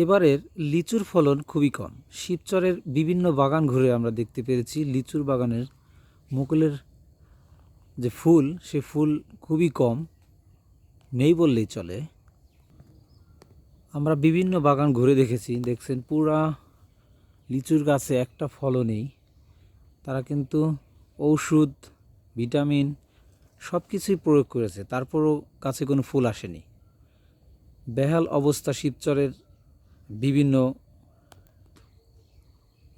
এবারের লিচুর ফলন খুবই কম। শিবচরের বিভিন্ন বাগান ঘুরে আমরা দেখতে পেরেছি লিচুর বাগানের মুকুলের যে ফুল সে ফুল খুবই কম, নেই বললেই চলে। আমরা বিভিন্ন বাগান ঘুরে দেখেছি, দেখছেন পুরা লিচুর গাছে একটা ফলও নেই। তারা কিন্তু ঔষধ, ভিটামিন সব কিছুই প্রয়োগ করেছে, তারপরও গাছে কোনো ফুল আসেনি। বেহাল অবস্থা শিবচরের বিভিন্ন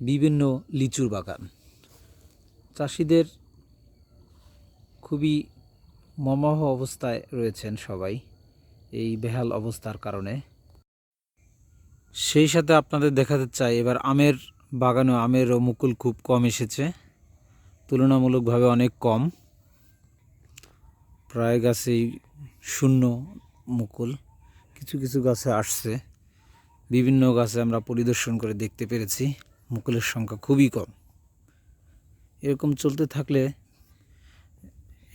বিভিন্ন লিচুর বাগান। চাষিদের খুবই মর্মাহ অবস্থায় রয়েছেন সবাই এই বেহাল অবস্থার কারণে। সেই সাথে আপনাদের দেখাতে চাই এবার আমের বাগানেও আমেরও মুকুল খুব কম এসেছে, তুলনামূলকভাবে অনেক কম, প্রায় গাছেই শূন্য মুকুল। কিছু কিছু গাছে আসছে, বিভিন্ন গাছে আমরা পরিদর্শন করে দেখতে পেরেছি মুকুলের সংখ্যা খুবই কম। এরকম চলতে থাকলে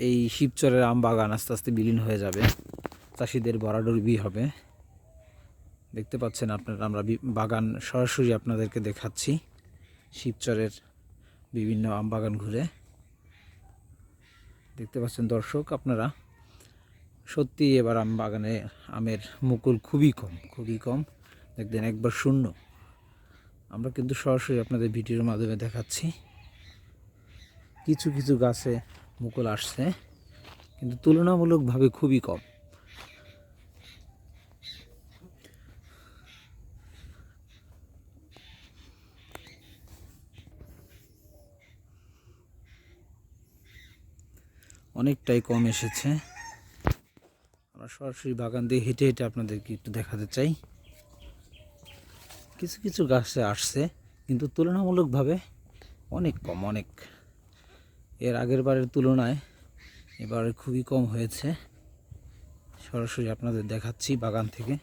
এই শিবচরের আম বাগান আস্তে আস্তে বিলীন হয়ে যাবে, চাষিদের ভরাডুবি হবে। দেখতে পাচ্ছেন আপনারা, আমরা বাগান সরাসরি আপনাদেরকে দেখাচ্ছি শিবচরের বিভিন্ন আম বাগান ঘুরে। দেখতে পাচ্ছেন দর্শক আপনারা, সত্যি এবার আম বাগানে আমের মুকুল খুবই কম। দেখবেন একবার শূন্য। আমরা কিন্তু সরাসরি আপনাদের ভিডিওর মাধ্যমে দেখাচ্ছি। কিছু কিছু গাছে মুকুল আসছে, কিন্তু তুলনামূলকভাবে খুবই কম। অনেকটাই কম এসেছে। আমরা সরাসরি বাগান দিয়ে হেঁটে হেঁটে আপনাদেরকে একটু দেখাতে চাই। কিছু কিছু গাছে আসছে, কিন্তু তুলনামূলকভাবে অনেক কম, অনেক। এর আগের বারের তুলনায় এবারে খুবই কম হয়েছে। সরাসরি আপনাদের দেখাচ্ছি বাগান থেকে।